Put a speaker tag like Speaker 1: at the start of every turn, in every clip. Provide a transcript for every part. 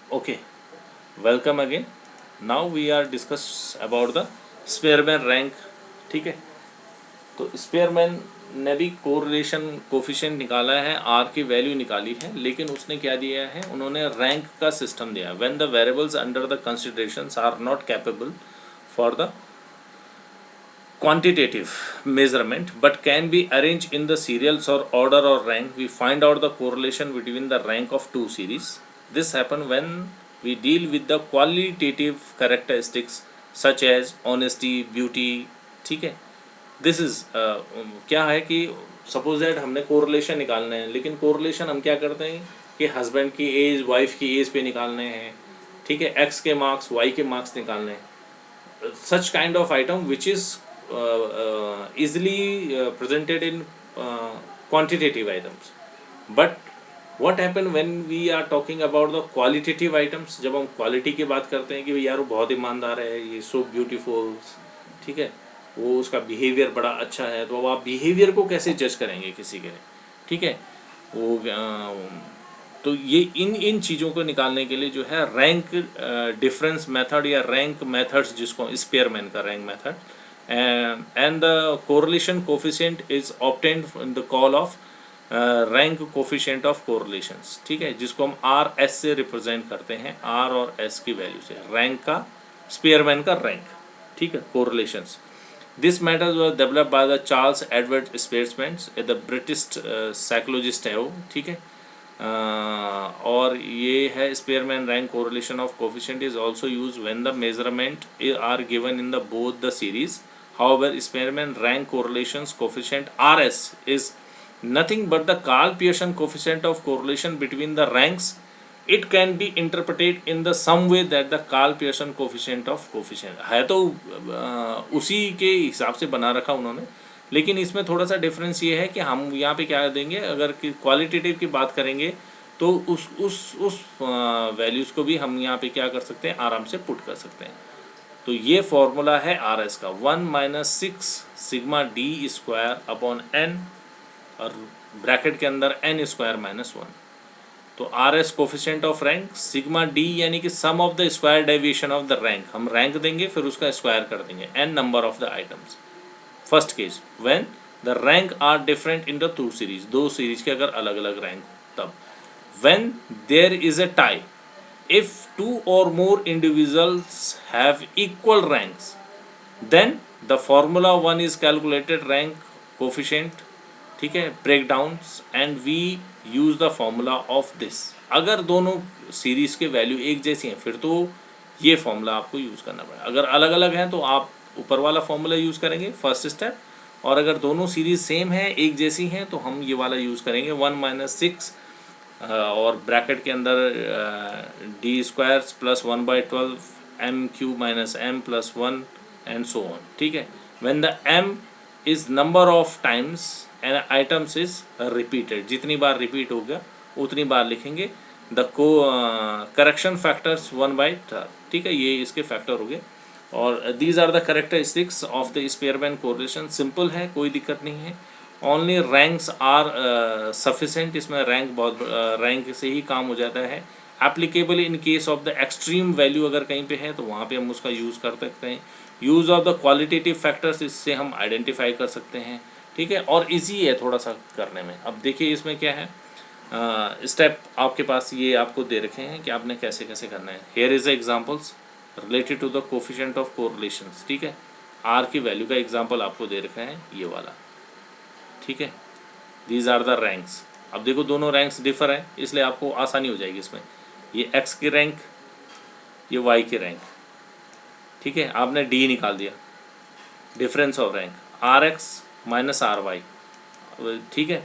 Speaker 1: Okay, welcome again. Now we are discuss about the Spearman rank. ठीक है, तो Spearman ने भी कोरिलेशन कोफिशिएंट निकाला है, आर की वैल्यू निकाली है, लेकिन उसने क्या दिया है, उन्होंने रैंक का सिस्टम दिया. When the variables under the considerations are not capable for the quantitative measurement but can be arranged in the serials or order or rank, we find out the correlation between the rank of two series. This happen when we deal with the qualitative characteristics such as honesty, beauty. ठीक है, this is क्या है कि suppose that हमने correlation निकालना है, लेकिन correlation हम क्या करते हैं कि हस्बैंड की एज वाइफ की एज पे निकालने हैं. ठीक है, एक्स के मार्क्स वाई के मार्क्स निकालने हैं. such kind of item which is easily presented in quantitative items. But what happen when we are talking about the qualitative items, जब हम क्वालिटी की बात करते हैं कि यार वो बहुत ईमानदार है, ये सो ब्यूटीफुल, ठीक है, वो उसका बिहेवियर बड़ा अच्छा है, तो अब आप बिहेवियर को कैसे जज करेंगे किसी के लिए. ठीक है, वो तो ये इन चीज़ों को निकालने के लिए जो है रैंक डिफरेंस मेथड या रैंक मेथड्स, जिसको स्पेयरमैन का rank method, and the correlation coefficient is obtained in the call of rank coefficient of correlations. ठीक है, जिसको हम आर एस से रिप्रेजेंट करते हैं, आर और एस की वैल्यू से रैंक का, स्पेयरमैन का रैंक. ठीक है, correlations. This matters was developed by the Charles Edward Spearman, the British psychologist है वो. ठीक है, और ये है Spearman rank correlation of coefficient is also used when the measurement are given in the both the series. However Spearman rank correlations coefficient RS is nothing but the Karl Pearson coefficient of correlation between the ranks. It can be interpreted in the some way that the Karl Pearson coefficient of coefficient है, तो उसी के हिसाब से बना रखा उन्होंने. लेकिन इसमें थोड़ा सा डिफरेंस ये है कि हम यहाँ पे क्या देंगे, अगर कि क्वालिटेटिव की बात करेंगे तो उस वैल्यूज़ को भी हम यहाँ पे क्या कर सकते हैं, आराम से पुट कर सकते हैं. तो ये फॉर्मूला है RS का, 1-6 sigma D square upon n, और ब्रैकेट के अंदर n स्क्वायर -1. तो RS coefficient of rank, sigma D यानी कि sum of the square deviation of the rank. हम रैंक देंगे फिर उसका स्क्वायर कर देंगे, n number of the items. First case when the rank are different in the two series, दो series के अगर अलग अलग रैंक. तब when there is a tie, if two or more individuals have equal ranks, then the formula one is calculated rank coefficient. ठीक है, breakdowns and we use the formula of this. अगर दोनों series के value एक जैसी हैं फिर तो ये फॉर्मूला आपको यूज़ करना पड़ेगा. अगर अलग अलग हैं तो आप ऊपर वाला फॉर्मूला यूज़ करेंगे फर्स्ट स्टेप, और अगर दोनों सीरीज सेम है एक जैसी हैं तो हम ये वाला यूज़ करेंगे 1-6 और ब्रैकेट के अंदर D squares plus 1/12 m³ -m+1 and so on. ठीक है, when the m is number of times and items is repeated, जितनी बार रिपीट हो गया उतनी बार लिखेंगे. The correction factors 1/3. ठीक है, ये इसके फैक्टर हो गए. और these are the characteristics of the Spearman correlation. Simple है, कोई दिक्कत नहीं है. ओनली रैंक्स आर सफिशेंट, इसमें रैंक बहुत रैंक से ही काम हो जाता है. Applicable in case of the extreme value अगर कहीं पे है तो वहाँ पे हम उसका यूज़ कर सकते हैं. Use of the qualitative factors, इससे हम आइडेंटिफाई कर सकते हैं. ठीक है, और इजी है थोड़ा सा करने में. अब देखिए इसमें क्या है, स्टेप आपके पास ये आपको दे रखे हैं कि आपने कैसे कैसे करना है. Here is examples related to the coefficient of correlations. ठीक है, आर की वैल्यू का एग्जाम्पल आपको दे रखा है ये वाला. ठीक है, दीज आर द रैंक्स. अब देखो दोनों रैंक्स डिफर हैं, इसलिए आपको आसानी हो जाएगी इसमें. ये एक्स की रैंक, ये वाई की रैंक. ठीक है, आपने डी निकाल दिया, difference of rank RX -RY. ठीक है,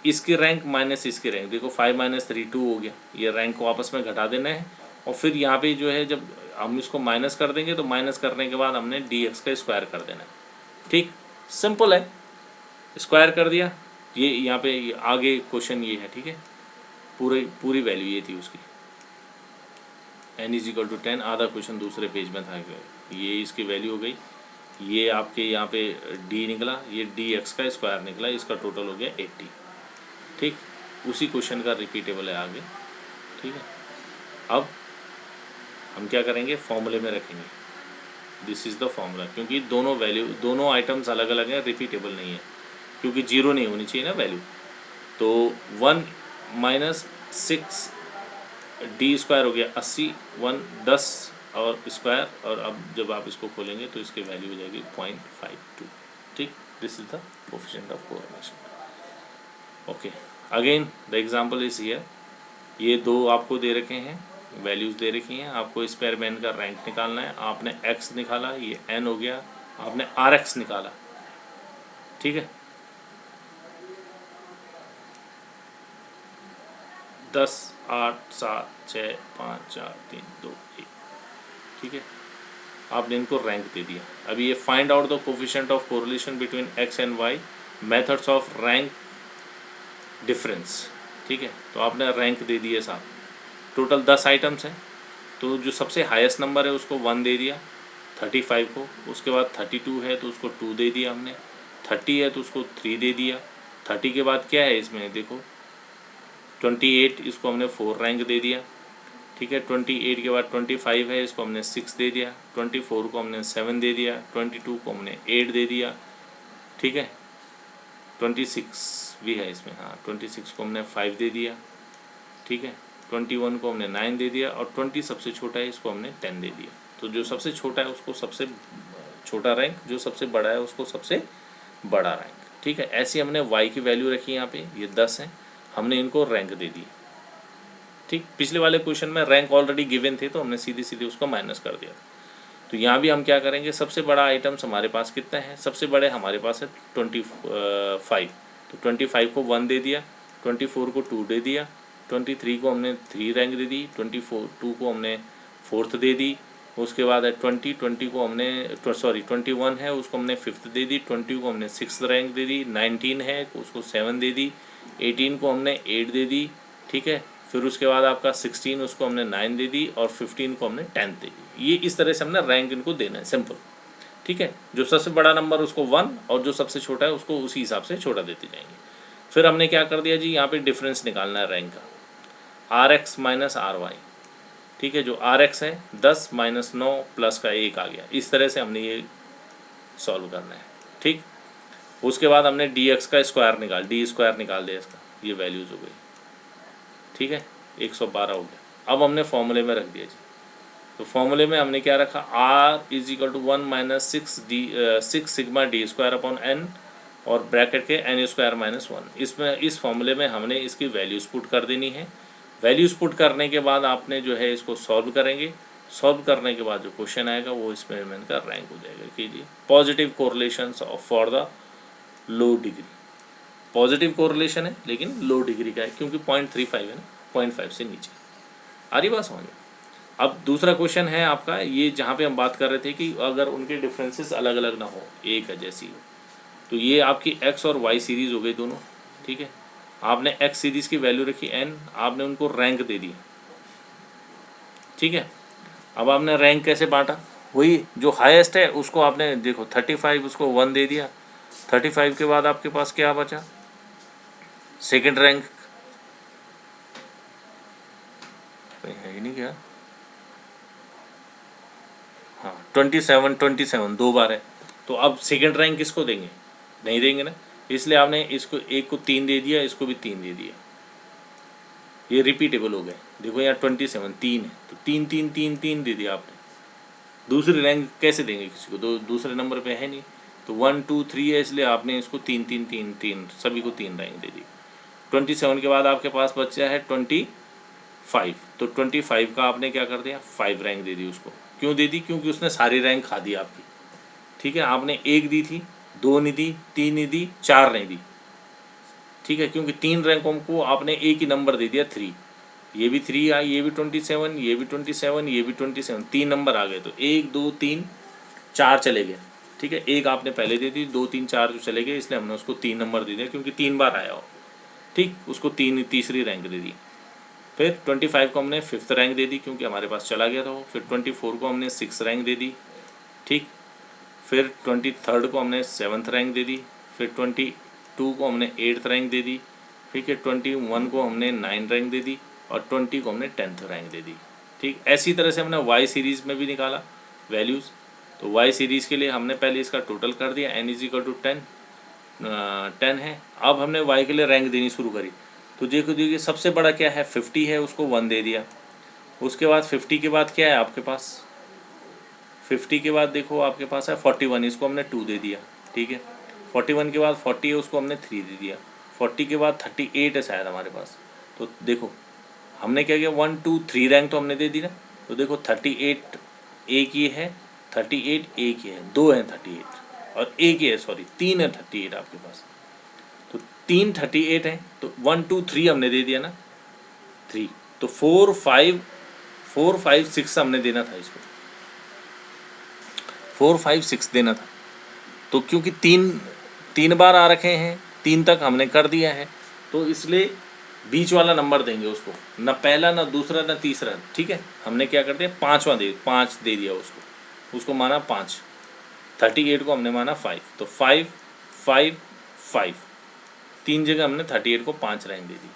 Speaker 1: इसकी रैंक माइनस इसकी रैंक, देखो 5 - 3 2 हो गया. ये रैंक को आपस में घटा देना है, और फिर यहाँ पे जो है जब हम इसको माइनस कर देंगे तो माइनस करने के बाद हमने DX का स्क्वायर कर देना है. ठीक, सिंपल है, स्क्वायर कर दिया. ये यहाँ पे आगे क्वेश्चन ये है. ठीक है, पूरी वैल्यू ये थी उसकी, n = 10. आधा क्वेश्चन दूसरे पेज में था, ये इसकी वैल्यू हो गई. ये आपके यहाँ पे D निकला, ये DX का स्क्वायर निकला, इसका टोटल हो गया 80. ठीक, उसी क्वेश्चन का रिपीटेबल है आगे. ठीक है, अब हम क्या करेंगे, फॉर्मूले में रखेंगे, दिस इज़ द फॉर्मूला, क्योंकि दोनों वैल्यू, दोनों आइटम्स अलग अलग हैं, रिपीटेबल नहीं है, क्योंकि जीरो नहीं होनी चाहिए ना वैल्यू। तो 1 माइनस 6 डी स्क्वायर हो गया 80, 10 और स्क्वायर, और अब जब आप इसको खोलेंगे तो इसकी वैल्यू हो जाएगी 0.52। ठीक, this is the coefficient of correlation. Okay, again the example is here. ये दो आपको दे रखे हैं, वैल्यूज़ दे रखी हैं, आपको स्पेयरमैन का रैंक निकालना है। आपने एक्स निकाला, ये एन हो गया, आपने आर एक्स निकाला। ठीक है, 10, 8, 7, 6, 5, 4, 3, 2, 1। ठीक है, आपने इनको रैंक दे दिया। अभी ये find out the coefficient of correlation between X and Y, methods of rank difference. ठीक है, तो आपने रैंक दे दिए साहब। टोटल 10 आइटम्स हैं, तो जो सबसे हाईएस्ट नंबर है उसको 1 दे दिया, 35 को। उसके बाद 32 है तो उसको 2 दे दिया हमने, 30 है तो उसको 3 दे दिया। 30 के बाद क्या है इसमें देखो, 28, इसको हमने 4 रैंक दे दिया। ठीक है, 28 के बाद 25 है, इसको हमने 6 दे दिया। 24 को हमने 7 दे दिया। 22 को हमने 8 दे दिया। ठीक है, 26 भी है इसमें, हाँ, 26 को हमने 5 दे दिया। ठीक है, 21 को हमने 9 दे दिया, और 20 सबसे छोटा है, इसको हमने 10 दे दिया। तो जो सबसे छोटा है उसको सबसे छोटा रैंक, जो सबसे बड़ा है उसको सबसे बड़ा रैंक। ठीक है, ऐसी हमने y की वैल्यू रखी यहाँ पे, ये 10 है, हमने इनको रैंक दे दी। ठीक, पिछले वाले क्वेश्चन में रैंक ऑलरेडी गिवन थे तो हमने सीधी सीधी उसको माइनस कर दिया। तो यहाँ भी हम क्या करेंगे, सबसे बड़ा आइटम्स हमारे पास कितना है, सबसे बड़े हमारे पास है 25। तो 25 को 1 दे दिया, 24 को 2 दे दिया, 23 को हमने 3 रैंक दे दी, 2 को हमने 4th दे दी। उसके बाद है 20 को हमने 21 है उसको हमने 5th दे दी, 20 को हमने 6th रैंक दे दी, 19 है उसको 7 दे दी, 18 को हमने 8 दे दी। ठीक है, फिर उसके बाद आपका 16 उसको हमने 9 दे दी, और 15 को हमने 10 दे दी। ये इस तरह से हमने रैंक इनको देना है, सिंपल। ठीक है, जो सबसे बड़ा नंबर उसको 1, और जो सबसे छोटा है उसको उसी हिसाब से छोटा देते जाएंगे। फिर हमने क्या कर दिया जी, यहाँ पे डिफरेंस निकालना है रैंक का, R X minus R Y. ठीक है, जो आर एक्स है 10 माइनस 9 प्लस का 1 आ गया, इस तरह से हमने ये सॉल्व करना है। ठीक, उसके बाद हमने डी एक्स का स्क्वायर डी स्क्वायर निकाल दिया इसका, ये वैल्यूज़ हो गई। ठीक है, 112 हो गया। अब हमने फॉर्मूले में रख दिया जी, तो फॉर्मूले में हमने क्या रखा, R is equal to 1 minus 6 sigma D square upon N, और ब्रैकेट के एन स्क्वायर माइनस 1। इसमें इस फॉर्मूले में हमने इसकी वैल्यूज़ पुट कर देनी है। वैल्यूज़ पुट करने के बाद आपने जो है इसको सॉल्व करेंगे। सॉल्व करने के बाद जो क्वेश्चन आएगा वो एक्सपेरिमेंट का रैंक हो जाएगा कि जी positive correlations for the low degree. Positive correlation है लेकिन लो डिग्री का है, क्योंकि 0.35 है ना, 0.5 से नीचे। आ रही बात समझ में। अब दूसरा क्वेश्चन है आपका, ये जहाँ पे हम बात कर रहे थे कि अगर उनके डिफरेंसेस अलग अलग ना हो, एक है जैसी हो, तो ये आपकी एक्स और वाई सीरीज़ हो गई दोनों। ठीक है, आपने एक्स सीरीज़ की वैल्यू रखी n, आपने उनको रैंक दे दी। ठीक है, अब आपने रैंक कैसे बांटा, वही जो हाईएस्ट है उसको आपने देखो 35 उसको 1 दे दिया। 35 के बाद आपके पास क्या बचा, सेकेंड रैंक है ही नहीं क्या, हाँ 27 दो बार है, तो अब सेकेंड रैंक किसको देंगे, नहीं देंगे ना, इसलिए आपने इसको एक को 3 दे दिया, इसको भी 3 दे दिया, ये रिपीटेबल हो गए। देखो यहाँ 27 3 है, तो 3 3 3 3 दे दिया आपने। दूसरी रैंक कैसे देंगे किसी को, दूसरे नंबर पे है नहीं, तो 1 2 3 है, इसलिए आपने इसको 3 3 3 3 सभी को 3 रैंक दे दी। 27 के बाद आपके पास बचा है 25, तो 25 का आपने क्या कर दिया, 5 रैंक दे दी उसको। क्यों दे दी, क्योंकि उसने सारी रैंक खा दी आपकी। ठीक है, आपने 1 दी थी, 2 नहीं दी, 3 नहीं दी, 4 नहीं दी। ठीक है, क्योंकि 3 रैंकों को आपने एक ही नंबर दे दिया 3, ये भी 3 आई, ये भी 27, ये भी 27, ये भी 27, 3 नंबर आ गए, तो 1 2 3 4 चले गए। ठीक है, एक आपने पहले दे दी, 2 3 4 जो चले गए, इसलिए हमने उसको 3 नंबर दे दिया, क्योंकि 3 बार आया हो। ठीक, उसको तीसरी रैंक दे दी। फिर 25 को हमने 5th रैंक दे दी, क्योंकि हमारे पास चला गया था वो। फिर 24 को हमने 6th रैंक दे दी। ठीक, फिर 23rd को हमने 7th रैंक दे दी। फिर 22 को हमने 8th रैंक दे दी। फिर 21 को हमने 9 रैंक दे दी, और 20 को हमने 10th रैंक दे दी। ठीक, ऐसी तरह से हमने वाई सीरीज़ में भी निकाला वैल्यूज़। तो वाई सीरीज़ के लिए हमने पहले इसका टोटल कर दिया, n इज इक्वल टू 10 है। अब हमने वाई के लिए रैंक देनी शुरू करी। तो देखिए सबसे बड़ा क्या है, 50 है, उसको 1 दे दिया। उसके बाद 50 के बाद क्या है आपके पास, 50 के बाद देखो आपके पास है 41, इसको हमने 2 दे दिया। ठीक है, 41 के बाद 40 है, उसको हमने 3 दे दिया। 40 के बाद 38 है शायद हमारे पास। तो देखो हमने क्या किया, 1 2 3 रैंक तो हमने दे दी ना। तो देखो 38 एक ये है, 38 एक ये है, 2 है 38 और एक ये है, सॉरी 3 है 38 आपके पास। तो 3 38 है, तो 1 2 3 हमने दे दिया ना, 3। तो 4 5 6 हमने देना था इसको, 4 5 6 देना था। तो क्योंकि तीन बार आ रखे हैं, 3 तक हमने कर दिया है, तो इसलिए बीच वाला नंबर देंगे उसको, ना पहला ना दूसरा ना तीसरा। ठीक है, हमने क्या करते हैं, 5 दे दिया उसको माना 5। 38 को हमने माना 5, तो 5 5 5, 3 जगह हमने 38 को 5 रैंक दे दी।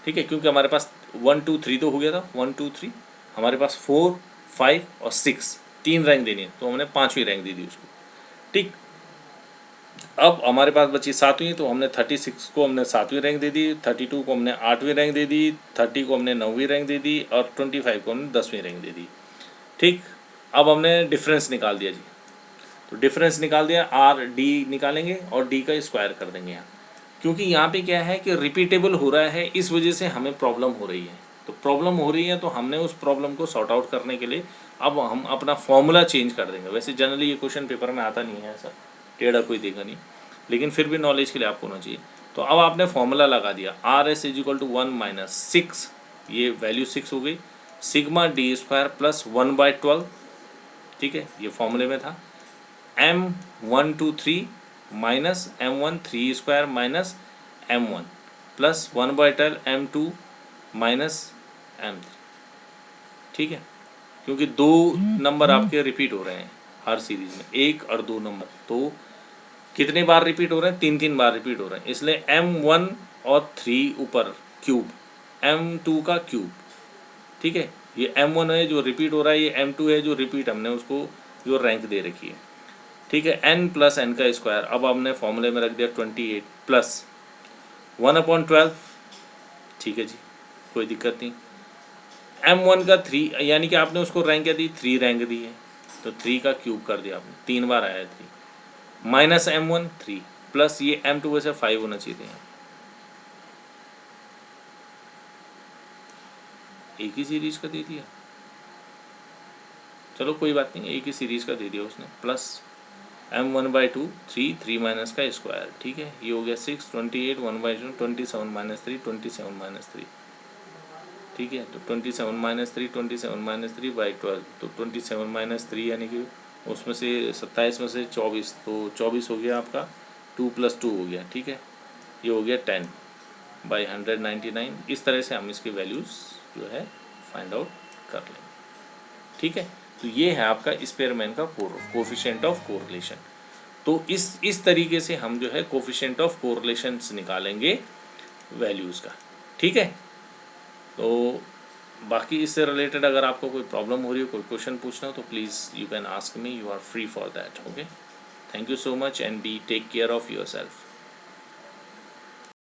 Speaker 1: ठीक है, क्योंकि हमारे पास 1 2 3 तो हो गया था, 1 2 3 हमारे पास 4 5 और 6 3 रैंक देनी है, तो हमने 5वीं रैंक दे दी उसको। ठीक, अब हमारे पास बची 7वीं, तो हमने 36 को हमने 7वीं रैंक दे दी, 32 को हमने 8वीं रैंक दे दी, 30 को हमने 9वीं रैंक दे दी और 25 को हमने 10वीं रैंक दे दी। ठीक, अब हमने डिफरेंस निकाल दिया जी। तो डिफरेंस निकाल दिया, आर डी निकालेंगे और डी का स्क्वायर कर देंगे यहाँ, क्योंकि यहाँ पे क्या है कि रिपीटेबल हो रहा है, इस वजह से हमें प्रॉब्लम हो रही है। तो प्रॉब्लम हो रही है तो हमने उस प्रॉब्लम को सॉर्ट आउट करने के लिए अब हम अपना फॉर्मूला चेंज कर देंगे। वैसे जनरली ये क्वेश्चन पेपर में आता नहीं है, ऐसा टेढ़ा कोई देगा नहीं, लेकिन फिर भी नॉलेज के लिए आपको होना चाहिए। तो अब आपने फॉर्मूला लगा दिया, R S is equal to 1 minus 6, ये वैल्यू 6 हो गई, सिग्मा डी स्क्वायर प्लस 1/12। ठीक है, ये फॉर्मूले में था। M1 2 3 minus M1 3 square minus M1 plus 1/12 M2 minus M3। ठीक है, क्योंकि 2 नंबर आपके रिपीट हो रहे हैं हर सीरीज में, 1 और 2 नंबर, तो कितने बार रिपीट हो रहे हैं, 3 बार रिपीट हो रहे हैं, इसलिए M1 और 3 ऊपर क्यूब, M2 का क्यूब। ठीक है, ये M1 है जो रिपीट हो रहा है, ये M2 है जो रिपीट हमने उसको जो रैंक दे रखी है। ठीक है, n प्लस एन का स्क्वायर, अब हमने फॉर्मूले में रख दिया 28 प्लस 1/12। ठीक है जी, कोई दिक्कत नहीं। M1 का 3, यानी कि आपने उसको रैंक क्या दी, 3 रैंक दी है, तो 3 का क्यूब कर दिया आपने, 3 बार आया 3 माइनस M1 3 प्लस ये M2 वैसे 5 होना चाहिए था, एक ही सीरीज का दे दिया, चलो कोई बात नहीं, एक ही सीरीज का दे दिया उसने, प्लस M1/2 3 माइनस का स्क्वायर। ठीक है, ये हो गया 6 28 1/2 27 माइनस 3 27 माइनस 3। ठीक है, तो 27 माइनस 3 27 माइनस 3/12, तो 27 माइनस 3 यानी कि उसमें से 27 में से 24, तो 24 हो गया आपका, 2 + 2 हो गया। ठीक है, ये हो गया 10/199। इस तरह से हम इसकी वैल्यूज़ जो है फाइंड आउट कर लेंगे। ठीक है, तो ये है आपका स्पेयरमैन का कोफिशिएंट ऑफ कोरिलेशन। तो इस तरीके से हम जो है कोफिशिएंट ऑफ कोरिलेशंस निकालेंगे वैल्यूज़ का। ठीक है, तो बाकी इससे रिलेटेड अगर आपको कोई प्रॉब्लम हो रही हो, कोई क्वेश्चन पूछना हो, तो please you can ask me, you are free for that. Okay, thank you so much and be take care of your self.